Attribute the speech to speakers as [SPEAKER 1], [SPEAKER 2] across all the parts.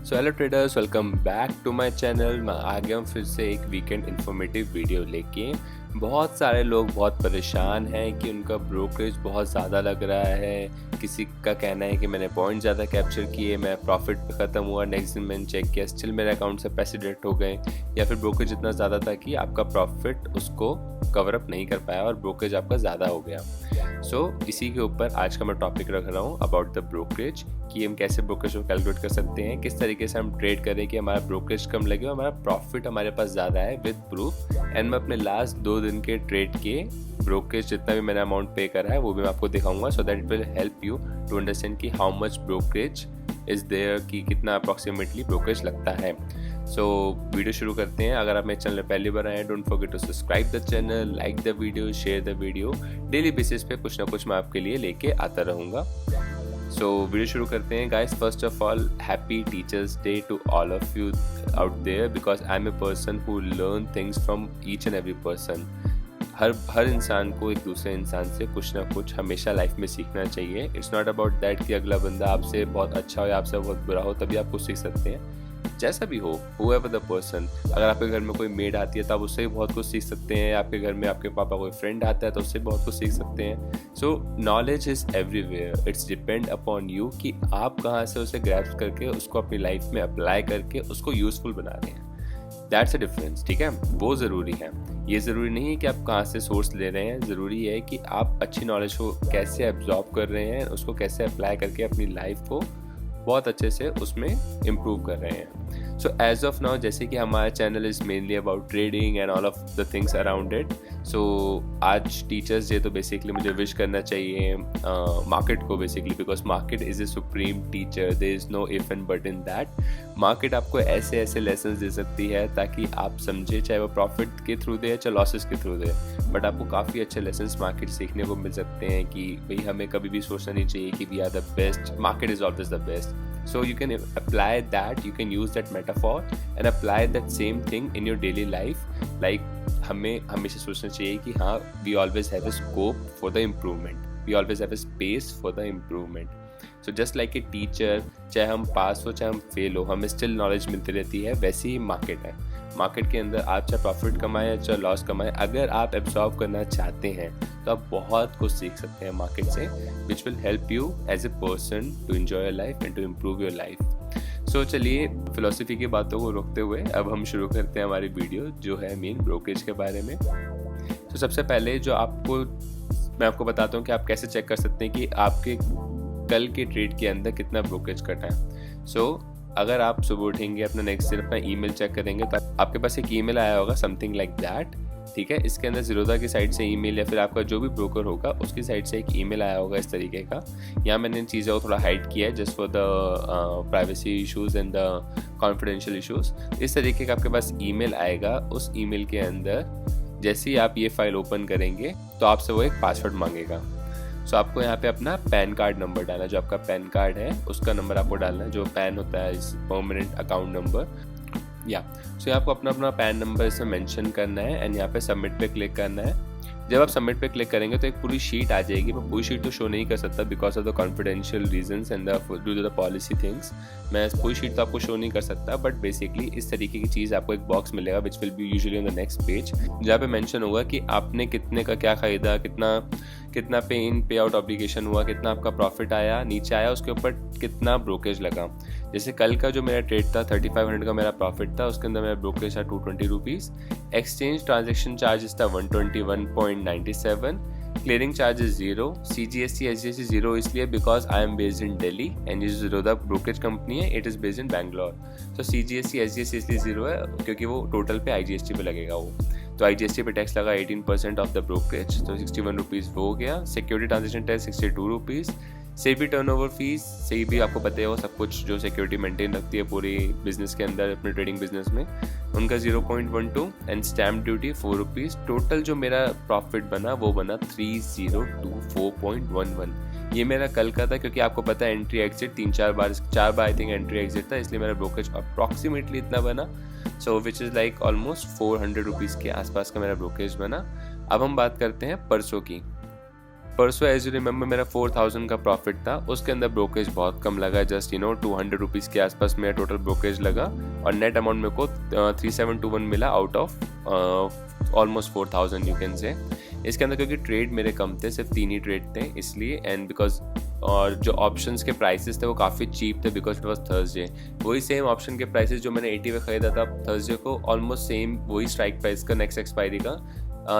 [SPEAKER 1] So hello traders, welcome back to my channel. मैं आ गया हूँ फिर से एक वीकेंड इन्फॉर्मेटिव वीडियो लेके। बहुत सारे लोग बहुत परेशान हैं कि उनका ब्रोकरेज बहुत ज़्यादा लग रहा है। किसी का कहना है कि मैंने पॉइंट ज़्यादा कैप्चर किए, मैं प्रॉफिट पे ख़त्म हुआ, नेक्स्ट दिन मैंने चेक किया स्टिल मेरे अकाउंट से पैसे डिडक्ट हो गए, या फिर ब्रोकरेज इतना ज़्यादा था कि आपका प्रॉफिट उसको कवर अप नहीं कर पाया और ब्रोकरेज आपका ज़्यादा हो गया। इसी के ऊपर आज का मैं टॉपिक रख रहा हूँ अबाउट द ब्रोकरेज, कि हम कैसे ब्रोकरेज को कैलकुलेट कर सकते हैं, किस तरीके से हम ट्रेड करें कि हमारा ब्रोकरेज कम लगे और हमारा प्रॉफिट हमारे पास ज़्यादा है विद प्रूफ। एंड मैं अपने लास्ट 2 दिन के ट्रेड के ब्रोकरेज जितना भी मैंने अमाउंट पे करा है वो भी मैं आपको दिखाऊंगा, so that it will help you to understand कि how much brokerage is there, कि कितना अप्रॉक्सीमेटली ब्रोकरेज लगता है। वीडियो शुरू करते हैं। अगर आप मेरे चैनल में पहली बार आए, don't forget to subscribe the channel, like the video, share the video. Daily basis पे कुछ ना कुछ मैं आपके लिए लेके आता रहूँगा। वीडियो शुरू करते हैं guys. First of all, happy teachers day to all of you out there, because I am a person who learn things from each and every person. हर इंसान को एक दूसरे इंसान से कुछ ना कुछ हमेशा लाइफ में सीखना चाहिए। इट्स नॉट अबाउट दैट कि अगला बंदा आपसे बहुत अच्छा हो या आपसे बहुत बुरा हो तभी आप कुछ सीख सकते हैं। जैसा भी हो, whoever the person, अगर आपके घर में कोई मेड आती है तो आप उससे भी बहुत कुछ सीख सकते हैं। आपके घर में आपके पापा कोई फ्रेंड आता है तो उससे बहुत कुछ सीख सकते हैं। सो knowledge is everywhere, it's depend upon you कि आप कहाँ से उसे ग्रैस्प करके उसको अपनी लाइफ में अप्लाई करके उसको यूजफुल बना रहे हैं। दैट्स अ डिफरेंस, ठीक है। वो ज़रूरी है। ये ज़रूरी नहीं है कि आप कहाँ से सोर्स ले रहे हैं, ज़रूरी है कि आप अच्छी नॉलेज को कैसे एब्जॉर्ब कर रहे हैं, उसको कैसे अप्लाई करके अपनी लाइफ को बहुत अच्छे से उसमें इम्प्रूव कर रहे हैं। सो एज ऑफ नाउ, जैसे कि हमारा channel is mainly about trading and all of the things around it. आज टीचर्स डे, तो बेसिकली मुझे विश करना चाहिए मार्केट को basically, because market is a supreme teacher, there is no if and but in that. Market आपको ऐसे ऐसे lesson दे सकती है ताकि आप समझे, चाहे वो प्रॉफिट के थ्रू दे चाहे लॉसेस के थ्रू दे, बट आपको काफ़ी अच्छे लेसन मार्केट सीखने को मिल सकते हैं कि भाई हमें कभी भी सोचना नहीं चाहिए कि we are the best, market is always the best. So you can apply that, you can use that metaphor and apply that same thing in your daily life. Like हमें हमेशा सोचना चाहिए कि हाँ, we always have a scope for the improvement, we always have a space for the improvement. So just like a teacher, चाहे हम पास हो चाहे हम फेल हो, हमें स्टिल नॉलेज मिलती रहती है। वैसे ही मार्केट है। मार्केट के अंदर आप चाहे प्रॉफिट कमाएं या चाहे लॉस कमाएं, अगर आप एब्जॉर्व करना चाहते हैं तो आप बहुत कुछ सीख सकते हैं मार्केट से, which will help you as a person to enjoy your life and to improve your life. चलिए फिलोसफी की बातों को रोकते हुए अब हम शुरू करते हैं हमारी वीडियो, जो है मेन ब्रोकरेज के बारे में। सबसे पहले मैं आपको बताता हूँ कि आप कैसे चेक कर सकते हैं कि आपके कल के ट्रेड के अंदर कितना ब्रोकरेज कटा है। अगर आप सुबह उठेंगे, अपना नेक्स्ट दिन अपना ईमेल चेक करेंगे तो आपके पास एक ईमेल आया होगा समथिंग लाइक दैट, ठीक है। इसके अंदर ज़ीरोधा की साइड से ईमेल या फिर आपका जो भी ब्रोकर होगा उसकी साइड से एक ईमेल आया होगा इस तरीके का। यहाँ मैंने इन चीज़ों को थोड़ा हाइड किया है just for the privacy issues and the confidential issues. इस तरीके का आपके पास ईमेल आएगा। उस ईमेल के अंदर जैसे ही आप ये फाइल ओपन करेंगे तो आपसे वो एक पासवर्ड मांगेगा। आपको यहाँ पे अपना पैन कार्ड नंबर डालना है, जो आपका पैन कार्ड है उसका नंबर आपको डालना है, जो पैन होता है इस परमानेंट अकाउंट नंबर या। यहाँ आपको अपना पैन नंबर इसमें मेंशन करना है एंड यहाँ पे सबमिट पे क्लिक करना है। जब आप सबमिट पे क्लिक करेंगे तो एक पूरी शीट आ जाएगी। मैं पूरी शीट तो शो नहीं कर सकता because of the confidential reasons and due to the policy things. मैं पूरी शीट तो आपको शो नहीं कर सकता, बट बेसिकली इस तरीके की चीज़ आपको एक बॉक्स मिलेगा which will be usually on the next page, जहाँ पे मेंशन होगा कि आपने कितने का क्या खरीदा, कितना पे इन पे आउट ऑब्लिगेशन हुआ, कितना आपका प्रॉफिट आया, नीचे आया उसके ऊपर कितना ब्रोकरेज लगा। जैसे कल का जो मेरा ट्रेड था 3500 का मेरा प्रॉफिट था, उसके अंदर मेरा ब्रोकरेज था 220 रुपीज़, एक्सचेंज ट्रांजेक्शन चार्जेस था 121.97, क्लियरिंग चार्जेस 0, CGST SGST 0 इसलिए because I M based in Delhi and ये ज़ीरोधा ब्रोकरेज कंपनी है, it is based in Bangalore. CGST SGST इसलिए 0 है क्योंकि वो टोटल पे IGST पे लगेगा वो। तो IGST पे टैक्स लगा 18% ऑफ द ब्रोकरेज, तो 61 रुपीज़ वो हो गया। Security transaction tax 62 rupees. SEBI turnover fees, SEBI आपको पता है वो सब कुछ जो सिक्योरिटी मेंटेन रखती है पूरी बिजनेस के अंदर, अपने ट्रेडिंग बिजनेस में, उनका 0.12 and stamp duty 4 rupees. Total जो मेरा प्रॉफिट बना वो बना 3024.11। ये मेरा कल का था क्योंकि आपको पता है entry exit 4 bar I think entry exit था, इसलिए मेरा ब्रोकरेज अप्रॉक्सीमेटली इतना बना। Which is like almost 400 rupees के आसपास का मेरा ब्रोकरेज बना। अब हम बात करते हैं परसों की। परसों एज यू रिमेंबर मेरा 4000 का प्रॉफिट था, उसके अंदर ब्रोकरेज बहुत कम लगा, जस्ट 200 रुपीज़ के आसपास मेरा टोटल ब्रोकरेज लगा और नेट अमाउंट मेरे को 3721 मिला out of almost 4000 you can say. इसके अंदर क्योंकि ट्रेड मेरे कम थे, सिर्फ 3 ही ट्रेड थे इसलिए, एंड बिकॉज और जो ऑप्शंस के प्राइसेस थे वो काफ़ी चीप थे बिकॉज इट वॉज थर्सडे। वही सेम ऑप्शन के प्राइसेस जो मैंने 80 पे ख़रीदा था थर्सडे को, ऑलमोस्ट सेम वही स्ट्राइक प्राइस का नेक्स्ट एक्सपायरी का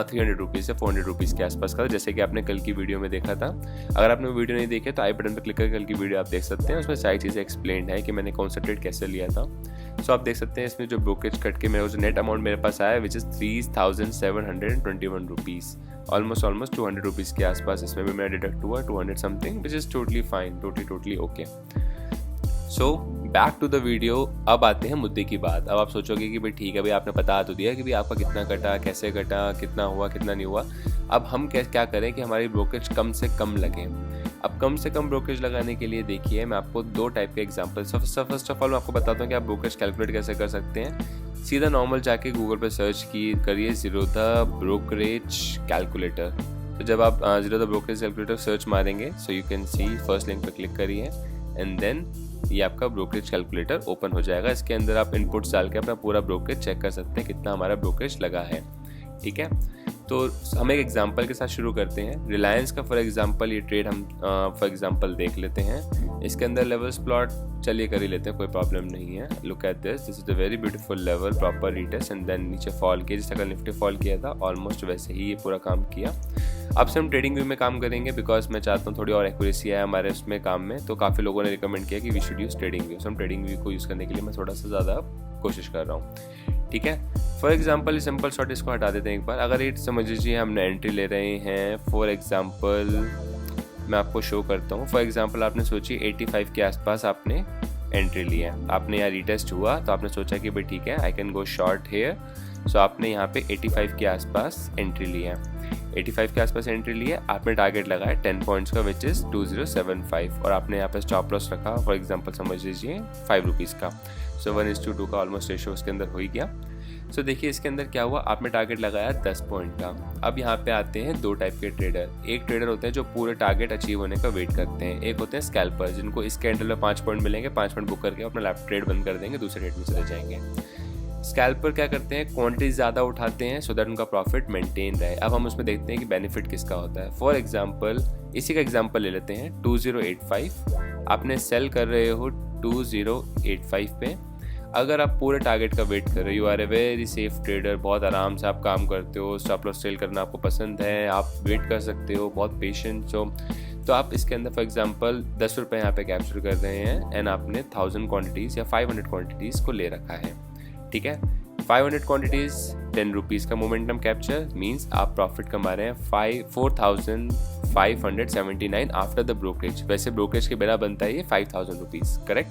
[SPEAKER 1] 300 रुपीज़ से 400 रुपीज़ के आसपास का, जैसे कि आपने कल की वीडियो में देखा था। अगर आपने वीडियो नहीं देखी तो आई बटन पर क्लिक करके कल की वीडियो आप देख सकते हैं, उसमें सारी चीज़ें एक्सप्लेन है कि मैंने कौन सा ट्रेड कैसे लिया था। सो आप देख सकते हैं इसमें जो ब्रोकरेज कट के मेरा जो नेट अमाउंट मेरे पास आया which is 3721 rupees, almost 200 rupees के आसपास इसमें भी मेरा डिडक्ट हुआ 200 something, which is totally fine, totally okay. So back to the video. अब आते हैं मुद्दे की बात। अब आप सोचोगे कि भाई ठीक है भाई, आपने बता तो दिया कि भाई आपका कितना कटा, कैसे कटा, कितना हुआ, कितना नहीं हुआ। अब हम क्या करें कि हमारी ब्रोकरेज कम से कम लगे। अब कम से कम ब्रोकरेज लगाने के लिए देखिए मैं आपको 2 टाइप के एग्जाम्पल, फर्स्ट ऑफ ऑल मैं आपको बताता हूँ कि आप ब्रोकरेज कैलकुलेट कैसे कर सकते हैं। सीधा नॉर्मल जाके गूगल पर सर्च करिए ज़ीरोधा ब्रोकरेज कैलकुलेटर। तो जब आप ज़ीरोधा ब्रोकरेज कैलकुलेटर सर्च मारेंगे सो you can see first link पर क्लिक करिए एंड देन ये आपका ब्रोकरेज कैलकुलेटर ओपन हो जाएगा। इसके अंदर आप इनपुट्स डाल के अपना पूरा ब्रोकरेज चेक कर सकते हैं कितना हमारा ब्रोकरेज लगा है। ठीक है, तो हम एक एग्जांपल के साथ शुरू करते हैं। रिलायंस का फॉर एग्जांपल ये ट्रेड हम फॉर एग्जांपल देख लेते हैं। इसके अंदर लेवल्स प्लॉट चलिए कर ही लेते हैं, कोई प्रॉब्लम नहीं है। Look at this is the very beautiful level, proper retest and then नीचे फॉल किया, जैसे कल निफ्टी फॉल किया था ऑलमोस्ट वैसे ही ये पूरा काम किया। अब से हम ट्रेडिंग व्यू में काम करेंगे बिकॉज मैं चाहता हूँ थोड़ी और एक्यूरेसी है हमारे उसमें काम में, तो काफ़ी लोगों ने रिकमेंड किया कि we should use trading view. हम ट्रेडिंग व्यू को यूज़ करने के लिए मैं थोड़ा सा ज़्यादा कोशिश कर रहा हूँ। ठीक है, फॉर एग्जाम्पल सिंपल शॉर्ट इसको हटा देते हैं एक बार। अगर ये समझ लीजिए हमने एंट्री ले रहे हैं, फॉर एग्जाम्पल मैं आपको शो करता हूँ। फॉर एग्जाम्पल आपने सोची 85 के आसपास आपने एंट्री लिया, आपने यहाँ रीटेस्ट हुआ तो आपने सोचा कि भाई ठीक है I can go short hair. So आपने यहाँ पे 85 के आसपास एंट्री लिया, 85 के आसपास एंट्री लिया, आपने टारगेट लगाया 10 पॉइंट्स का विच इज़ 2075 और आपने यहाँ पे स्टॉप लॉस रखा फॉर एग्जांपल समझ लीजिए 5 रुपीज़ का। सो 1:2 का ऑलमोस्ट रेशो उसके अंदर हो ही गया। सो देखिए इसके अंदर क्या हुआ, आपने टारगेट लगाया 10 पॉइंट का। अब यहाँ पे आते हैं 2 टाइप के ट्रेडर। एक ट्रेडर होते हैं जो पूरे टारगेट अचीव होने का वेट करते हैं, एक होते हैं स्कैल्पर जिनको इस कैंडल में 5 पॉइंट मिलेंगे, 5 पॉइंट बुक करके अपना लैप ट्रेड बंद कर देंगे, दूसरे ट्रेड में चले जाएंगे। स्कैल्पर क्या करते हैं, क्वांटिटी ज़्यादा उठाते हैं सो दैट उनका प्रॉफिट मेंटेन रहे। अब हम उसमें देखते हैं कि बेनिफिट किसका होता है। फॉर एग्जांपल इसी का एग्जांपल ले लेते हैं 2085, आपने सेल कर रहे हो 2085 पे। अगर आप पूरे टारगेट का वेट कर रहे हो, you are a very safe trader, बहुत आराम से आप काम करते हो, स्टॉप लॉस सेल करना आपको पसंद है, आप वेट कर सकते हो, बहुत पेशेंट हो, तो आप इसके अंदर फॉर एग्जांपल 10 रुपये यहाँ पे कैप्चर कर रहे हैं एंड आपने 1000 क्वांटिटीज़ या 500 क्वांटिटीज़ को ले रखा है। ठीक है, 500 क्वांटिटीज़ 10 रुपीज़ का मोमेंटम कैप्चर मीन्स आप प्रॉफिट कमा रहे हैं 4579 आफ्टर द ब्रोकरेज। वैसे ब्रोकरेज के बिना बनता है ये 5000 रुपीज़, करेक्ट,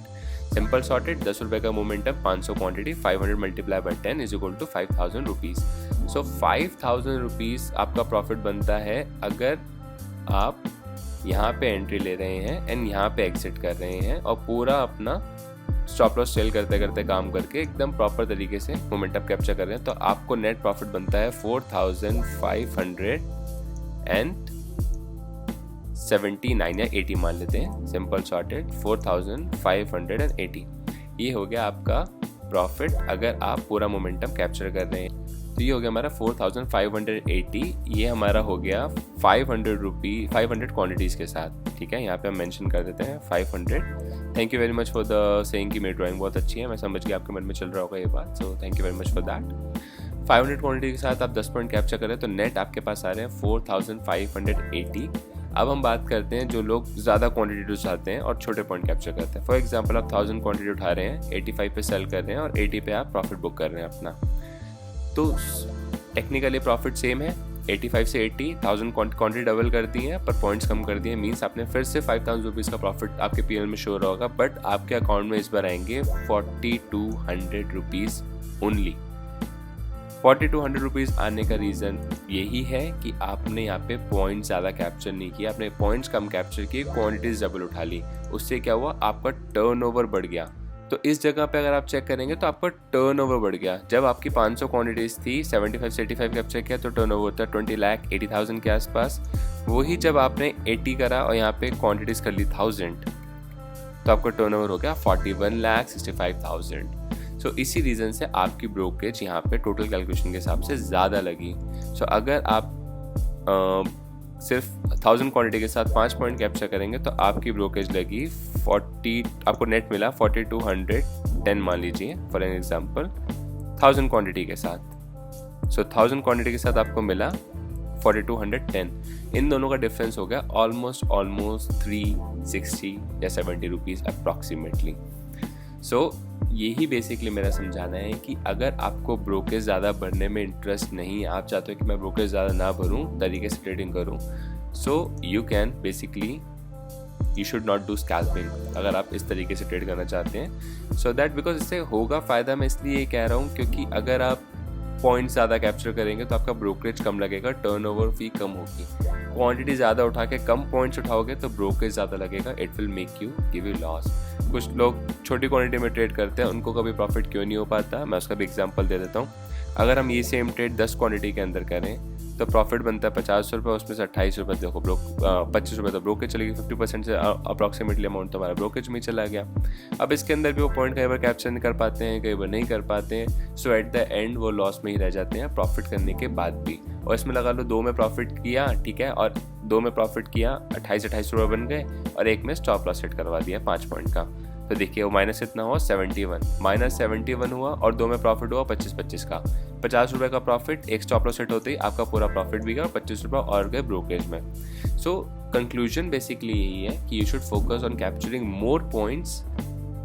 [SPEAKER 1] सिंपल सॉर्टेड। 10 रुपये का momentum, 500 quantity, 500 multiply by 10 is equal to 5000 rupees. So 5000 rupees आपका प्रॉफिट बनता है अगर आप यहाँ पे एंट्री ले रहे हैं एंड यहाँ पे एग्जिट कर रहे हैं और पूरा अपना स्टॉप लॉस सेल करते करते काम करके एकदम प्रॉपर तरीके से मोमेंटम कैप्चर कर रहे हैं, तो आपको नेट प्रॉफिट बनता है 4579 या 80 मान लेते हैं, सिंपल सॉर्टेड 4580। ये हो गया आपका प्रॉफिट अगर आप पूरा मोमेंटम कैप्चर कर रहे हैं। तो ये हो गया हमारा 4580। ये हमारा हो गया 500 क्वांटिटीज़ के साथ। ठीक है, यहाँ पे हम मेंशन कर देते हैं 500। Thank you very much for the saying कि मेरी ड्राइंग बहुत अच्छी है, मैं समझ गया आपके मन में चल रहा होगा ये बात, so thank you very much for that. 500 quantity के साथ आप 10 पॉइंट कैप्चर करें तो नेट आपके पास आ रहे हैं 4580। अब हम बात करते हैं जो लोग ज़्यादा क्वांटिटी उठाते हैं और छोटे पॉइंट कैप्चर करते हैं। फॉर एग्जांपल आप 1000 क्वांटिटी उठा रहे हैं, 85 पे सेल कर रहे हैं और 80 पे आप प्रॉफिट बुक कर रहे हैं अपना, तो टेक्निकली प्रॉफिट सेम है। 85 से 80, 1000 क्वांटिटी डबल कर दी है पर पॉइंट्स कम कर दिए, मीन्स आपने फिर से 5000 रुपीज़ का प्रॉफिट आपके पीएल में शो रहा होगा, बट आपके अकाउंट में इस बार आएंगे 4200 रुपीज़ ओनली। 4200 रुपीज़ आने का रीज़न यही है कि आपने यहाँ पे पॉइंट्स ज़्यादा कैप्चर नहीं किया, आपने पॉइंट्स कम कैप्चर किए, क्वांटिटीज़ डबल उठा ली, उससे क्या हुआ आपका टर्नओवर बढ़ गया। तो इस जगह पे अगर आप चेक करेंगे तो आपका टर्नओवर बढ़ गया। जब आपकी 500 क्वांटिटीज़ थी, 75 से 85 कैप्चर किया तो टर्नओवर था 20,80,000 के आसपास। वही जब आपने 80 करा और यहाँ पे क्वांटिटीज़ कर ली 1000, तो आपका टर्नओवर हो गया 41,65,000। सो इसी रीज़न से आपकी ब्रोकरेज यहाँ पे टोटल कैलकुलेशन के हिसाब से ज़्यादा लगी। सो अगर आप सिर्फ 1000 क्वांटिटी के साथ 5 पॉइंट कैप्चर करेंगे तो आपकी ब्रोकरेज लगी 40, आपको नेट मिला 4210 मान लीजिए फॉर एन एग्जांपल 1000 क्वांटिटी के साथ। सो 1000 क्वांटिटी के साथ आपको मिला 4210। इन दोनों का डिफरेंस हो गया ऑलमोस्ट 360 या 70 रुपीज़ अप्रॉक्सीमेटली। सो यही बेसिकली मेरा समझाना है कि अगर आपको ब्रोकरेज ज़्यादा भरने में इंटरेस्ट नहीं है, आप चाहते हो कि मैं ब्रोकरेज ज़्यादा ना भरूँ, तरीके से ट्रेडिंग करूँ, so you can basically you should not do scalping अगर आप इस तरीके से ट्रेड करना चाहते हैं। सो दैट बिकॉज इससे होगा फ़ायदा, मैं इसलिए कह रहा हूँ क्योंकि अगर आप पॉइंट ज़्यादा कैप्चर करेंगे तो आपका ब्रोकरेज कम लगेगा, टर्नओवर फी कम होगी। क्वांटिटी ज़्यादा उठा के कम पॉइंट्स उठाओगे तो ब्रोकरेज ज़्यादा लगेगा, it will make you give you loss. कुछ लोग छोटी क्वांटिटी में ट्रेड करते हैं, उनको कभी प्रॉफिट क्यों नहीं हो पाता, मैं उसका भी एग्जांपल दे देता हूँ। अगर हम ये सेम ट्रेड 10 क्वांटिटी के अंदर करें तो प्रॉफिट बनता है 50 रुपये, उसमें से 28 रुपये देखो 25 रुपये तो ब्रोकरेज चलेगी, 50% से अप्रॉक्सीमेटली अमाउंट तो हमारा ब्रोकरेज में चला गया। अब इसके अंदर भी वो पॉइंट कई बार कैप्चर नहीं कर पाते हैं, कई बार नहीं कर पाते हैं। सो एट द एंड वो लॉस में ही रह जाते हैं प्रॉफिट करने के बाद भी। और इसमें लगा लो 2 में प्रॉफिट किया, ठीक है, और 2 में प्रॉफिट किया 28 रुपये बन गए, और एक में स्टॉप लॉस सेट करवा दिया 5 पॉइंट का। तो देखिए वो माइनस कितना हुआ 71, -71 हुआ, और 2 में प्रॉफिट हुआ 25 का, 50 रुपये का प्रॉफिट, एक स्टॉप लॉस सेट होते ही आपका पूरा प्रॉफिट भी गया और 25 रुपये और गए ब्रोकरेज में। सो कंक्लूजन बेसिकली यही है कि you should focus on capturing more points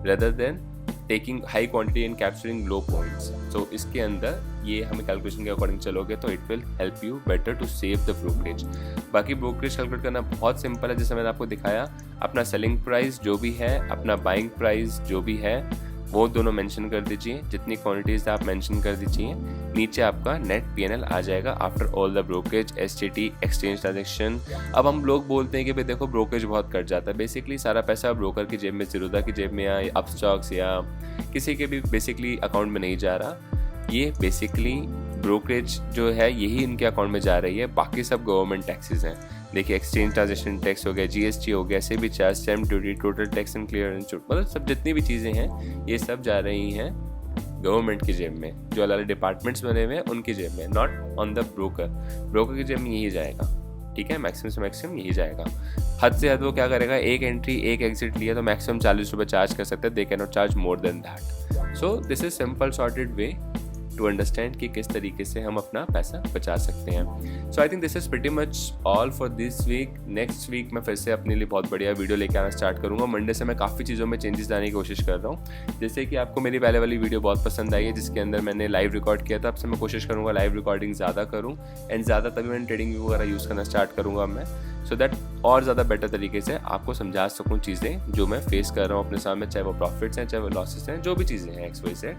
[SPEAKER 1] rather than taking high quantity and capturing low points. So इसके अंदर ये हमें कैलकुलेशन के अकॉर्डिंग चलोगे तो it will help you better to save the brokerage. बाकी ब्रोकरेज कैलकुलेट करना बहुत सिंपल है, जैसे मैंने आपको दिखाया। अपना सेलिंग प्राइस जो भी है, अपना बाइंग प्राइस जो भी है, वो दोनों मेंशन कर दीजिए, जितनी क्वांटिटीज़ आप मेंशन कर दीजिए। नीचे आपका नेट पीएनएल आ जाएगा after all the brokerage, STT, exchange transaction. अब हम लोग बोलते हैं कि भाई देखो ब्रोकरेज बहुत कट जाता है, बेसिकली सारा पैसा ब्रोकर की जेब में, ज़ीरोधा की जेब में या अपस्टॉक्स या किसी के भी बेसिकली अकाउंट में नहीं जा रहा। ये बेसिकली ब्रोकरेज जो है यही इनके अकाउंट में जा रही है, बाकी सब गवर्नमेंट टैक्सेस हैं। देखिए एक्सचेंज ट्रांजेक्शन टैक्स हो गया, जीएसटी हो गया, से भी charge, stamp duty, total tax and clearance, मतलब सब जितनी भी चीज़ें हैं ये सब जा रही हैं गवर्नमेंट की जेब में, जो अलग अलग डिपार्टमेंट्स बने हुए हैं उनकी जेब में, not on the broker. Broker की जेब में यही जाएगा, ठीक है, मैक्सिमम से मैक्सिमम यही जाएगा। हद से हद वो क्या करेगा, एक एंट्री एक एग्जिट लिया तो मैक्सिमम 40 रुपये चार्ज कर सकते हैं, they can not charge more than that. So this is simple sorted way to understand कि किस तरीके से हम अपना पैसा बचा सकते हैं। So I think this is pretty much all for this week. Next week मैं फिर से अपने लिए बहुत बढ़िया वीडियो लेके आना स्टार्ट करूँगा। मंडे से मैं काफ़ी चीज़ों में चेंजेस लाने की कोशिश कर रहा हूँ। जैसे कि आपको मेरी पहले वाली वीडियो बहुत पसंद आई है जिसके अंदर मैंने लाइव रिकॉर्ड किया था, अब से मैं कोशिश करूँगा लाइव रिकॉर्डिंग ज़्यादा करूँ एंड ज़्यादा तभी मैं ट्रेडिंग व्यू वगैरह यूज़ करना स्टार्ट करूँगा मैं, सो दैट और ज़्यादा बेटर तरीके से आपको समझा सकूँ चीज़ें जो मैं फेस कर रहा हूँ अपने सामने, चाहे वो प्रॉफिट्स हैं चाहे वो लॉसेस हैं, जो भी चीज़ें हैं एक्स वाई जेड।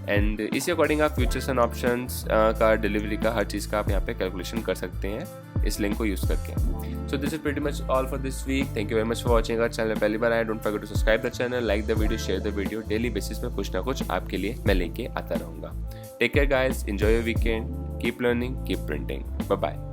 [SPEAKER 1] एंड इसी अकॉर्डिंग आप फ्यूचर्स एंड ऑप्शंस का, डिलीवरी का, हर चीज़ का आप यहाँ पे कैलकुलेशन कर सकते हैं इस लिंक को यूज़ करके। So this is pretty much all for this week. Thank you very much for watching. अगर चैनल पहली बार आए, don't forget to subscribe the channel, like the video, share the video. Daily basis में कुछ ना कुछ आपके लिए मैं लेके आता रहूँगा। Take care guys, enjoy your weekend, keep learning, keep printing, bye bye.